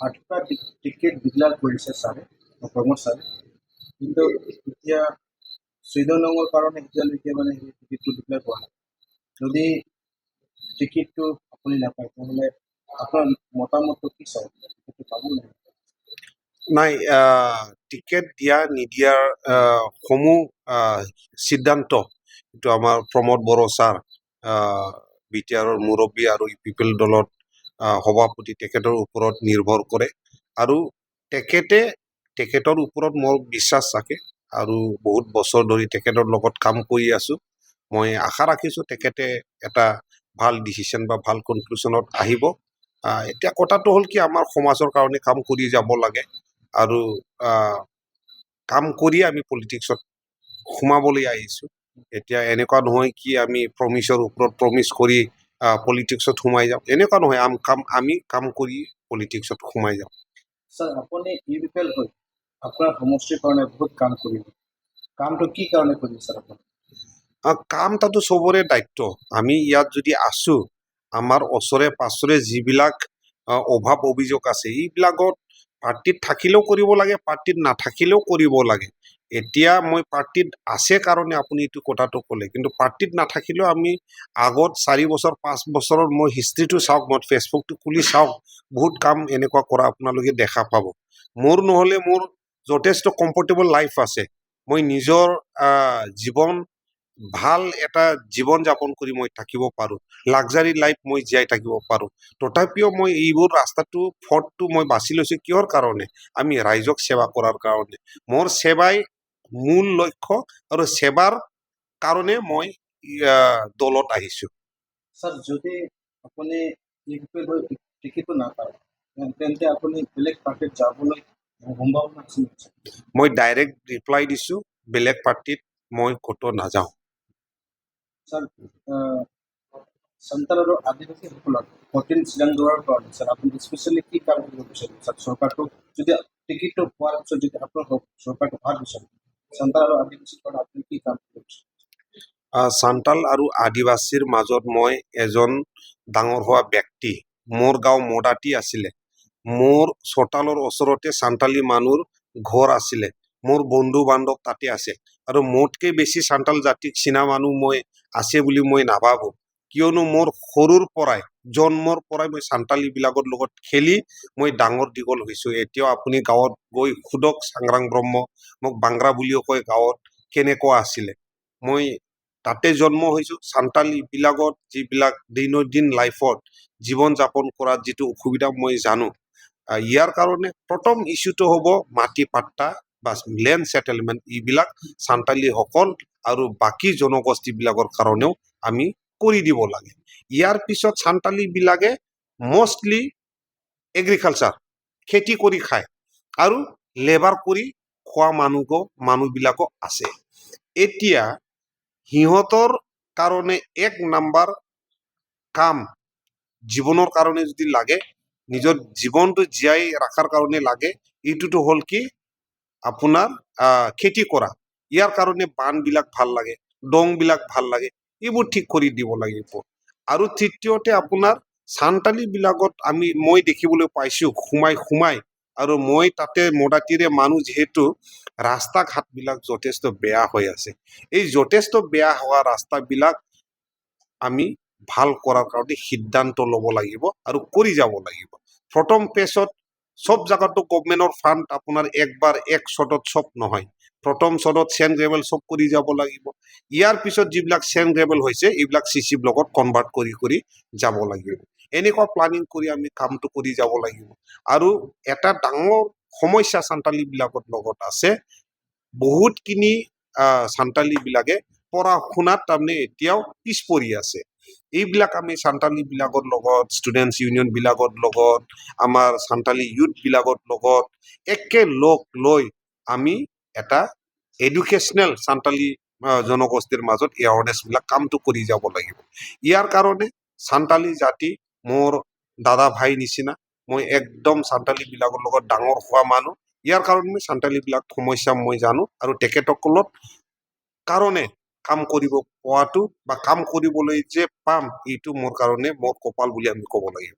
8টা ticket declare কৰিছে ছাৰে প্ৰমোদ ছাৰে, কিন্তু এতিয়া 14 নম্বৰ কাৰণে এতিয়ালৈকে মানে সেই টিকেটটো ডিক্লেয়াৰ কৰা নাই। যদি টিকেটটো আপুনি নাপায় তেতিয়াহ'লে আপোনাৰ মতামতটো কি ছাৰ? টিকেটটো পাব নাই? নাই, টিকেট দিয়া নিদিয়াৰ সমূহ সিদ্ধান্ত এইটো আমাৰ প্ৰমোদ বড়ো ছাৰ, BTR-ৰ মুৰব্বী আৰু পিপল দলত সভাপতি তেখেতৰ ওপৰত নিৰ্ভৰ কৰে। আৰু তেখেতৰ ওপৰত মোৰ বিশ্বাস থাকে আৰু বহুত বছৰ ধৰি তেখেতৰ লগত কাম কৰি আছো। মই আশা ৰাখিছোঁ তেখেতে এটা ভাল ডিচিশ্যন বা ভাল কনক্লুশ্যনত আহিব। এতিয়া কথাটো হ'ল কি, আমাৰ সমাজৰ কাৰণে কাম কৰি যাব লাগে আৰু কাম কৰি আমি পলিটিক্সত সোমাবলৈ আহিছোঁ। এতিয়া এনেকুৱা নহয় কি আমি প্ৰমিছৰ ওপৰত প্ৰমিছ কৰি পলিটিক্সত সোমাই যাম, এনেকুৱা নহয়। আমি কাম কৰি পলিটিক্সত সোমাই যাম। ছাৰ, আপুনি ইউপিএল হৈ আপোনাৰ সমষ্টিৰ কাৰণে বহুত কাম কৰিব। কামটো কি কাৰণে কৰিব ছাৰ আপুনি? কাম তাতো চবৰে দায়িত্ব। আমি ইয়াত যদি আছো, আমাৰ ওচৰে পাছৰে যিবিলাক অভাৱ অভিযোগ আছে এইবিলাকত পাৰ্টিত থাকিলেও কৰিব লাগে, পাৰ্টিত নাথাকিলেও কৰিব লাগে। এতিয়া মই পাৰ্টিত আছে কাৰণে আপুনি এইটো কথাটো ক'লে, কিন্তু পাৰ্টিত নাথাকিলেও আমি আগত 4 বছৰ 5 বছৰৰ মই হিষ্ট্ৰীটো চাওক, মই ফেচবুকটো খুলি চাওক, বহুত কাম এনেকুৱা কৰা আপোনালোকে দেখা পাব। মোৰ নহ'লে মোৰ যথেষ্ট কমফৰ্টেবল লাইফ আছে। মই নিজৰ জীৱন ভাল এটা জীৱন যাপন কৰি মই থাকিব পাৰো, লাক্সাৰী লাইফ মই জীয়াই থাকিব পাৰো। তথাপিও মই এইবোৰ পথটো মই বাছি লৈছো কিহৰ কাৰণে? আমি ৰাইজক সেৱা কৰাৰ কাৰণে। মোৰ সেৱাই মূল লক্ষ্য আৰু সেৱাৰ কাৰণে মই দলত আহিছো। ছাৰ, যদি আপুনি ইউপিএল হৈ টিকেটটো নাপায় তেন্তে আপুনি বেলেগ পাৰ্টিত যাবলৈ সম্ভাৱনা আছে নেকি? মই ডাইৰেক্ট ৰিপ্লাই দিছো, বেলেগ পাৰ্টিত মই ক'তো নাযাওঁ। ছাৰ, সন্থাল আৰু আদিবাসীসকলৰ ভোটিং চিৰাং দৌৰাৰ কাৰণে ছাৰ আপুনি স্পেচিয়েলি কি কাম কৰিব বিচাৰিব? ছাৰ, চৰকাৰটো যদি টিকেটটো পোৱাৰ পিছত যদি আপোনাৰ চৰকাৰটো ভাল বিচাৰে, সন্থাল আৰু আদিবাসীৰ কাৰণে আপুনি কি কাম কৰিব বিচাৰিব? চান্তাল আৰু আদিবাসীৰ মাজত মই এজন ডাঙৰ হোৱা ব্যক্তি। মোৰ গাঁও মদাতি আছিলে, মোৰ চোতালৰ ওচৰতে চান্তালী মানুহৰ ঘৰ আছিলে, মোৰ বন্ধু বান্ধৱ তাতে আছে। আৰু মোতকে বেছি চান্তাল জাতিক চিনা মানুহ মই আছে বুলি মই নাভাবো, কিয়নো মোৰ সৰুৰ পৰাই জন্মৰ পৰাই মই চান্তালী বিলাকৰ লগত খেলি মই ডাঙৰ দীঘল হৈছো। এতিয়াও আপুনি গাঁৱত গৈ সুধক, চাংৰাং ব্ৰহ্ম, মোক বাংৰা বুলিও কয়, গাঁৱত কেনেকুৱা আছিলে। মই তাতে জন্ম হৈছো। চান্তালী বিলাকত যিবিলাক দৈনন্দিন লাইফত জীৱন যাপন কৰাৰ যিটো অসুবিধা মই জানো। ইয়াৰ কাৰণে প্ৰথম ইছ্যুটো হ'ব মাটি পাট্টা বা লেণ্ড সেটেলমেণ্ট। এইবিলাক চান্তালী সকল আৰু বাকী জনগোষ্ঠী বিলাকৰ কাৰণেও আমি কৰি দিব লাগে। ইয়াৰ পিছত চান্তালী বিলাকে মষ্টলি এগ্ৰিকালচাৰ, খেতি কৰি খায় আৰু লেবাৰ কৰি খোৱা মানুহবিলাকো আছে। এতিয়া সিহঁতৰ কাৰণে 1 নাম্বাৰ কাম জীৱনৰ কাৰণে যদি লাগে, নিজৰ জীৱনটো জীয়াই ৰখাৰ কাৰণে লাগে, এইটোতো হ'ল কি আপোনাৰ খেতি কৰা। ইয়াৰ কাৰণে বানবিলাক ভাল লাগে, দংবিলাক ভাল লাগে, এইবোৰ ঠিক কৰি দিব লাগিব। আৰু তৃতীয়তে আপোনাৰ চান্তালী বিলাকত মই দেখিবলৈ পাইছো সোমাই আৰু মই তাতে মদাতিৰে মানুহ যিহেতু, ৰাস্তা ঘাট বিলাক যথেষ্ট বেয়া হৈ আছে। এই যথেষ্ট বেয়া হোৱা ৰাস্তাবিলাক আমি ভাল কৰাৰ কাৰণে সিদ্ধান্ত ল'ব লাগিব আৰু কৰি যাব লাগিব। প্ৰথম পেজত সব জায়গাতো গভৰ্ণমেণ্টৰ ফাণ্ড আপোনাৰ একবাৰ এক শ্বটত সব নহয়। প্ৰথম শ্বটত চেণ্ড গ্ৰেভেল সব কৰি যাব লাগিব। ইয়াৰ পিছত যিবিলাক চেণ্ড গ্ৰেভেল হৈছে এইবিলাক CC ব্লকত কনভাৰ্ট কৰি যাব লাগিব। এনেকুৱা প্লানিং কৰি আমি কামটো কৰি যাব লাগিব। আৰু এটা ডাঙৰ সমস্যা চান্তালী বিলাকৰ লগত আছে, বহুতখিনি চান্তালী বিলাকে পঢ়া শুনাত তাৰমানে এতিয়াও পিছ পৰি আছে। এইবিলাক আমি চান্তালী বিলাকৰ লগত, ষ্টুডেণ্টছ ইউনিয়ন বিলাকৰ লগত, আমাৰ চান্তালী ইউথ বিলাকৰ লগত একেলগ লৈ আমি এটা এডুকেশ্যনেল চান্তালী জনগোষ্ঠীৰ মাজত এৱাৰনেছ বিলাক কামটো কৰি যাব লাগিব। ইয়াৰ কাৰণে চান্তালী জাতি মোৰ দাদা ভাই নিচিনা, মই একদম চান্তালী বিলাকৰ লগত ডাঙৰ হোৱা মানুহ। ইয়াৰ কাৰণে চান্তালী বিলাক সমস্যা মই জানো আৰু তেখেতসকলৰ কাৰণে কাম কৰিব পোৱাটো বা কাম কৰিবলৈ যে পাম, এইটো মোৰ কাৰণে মোৰ কপাল বুলি আমি ক'ব লাগিব।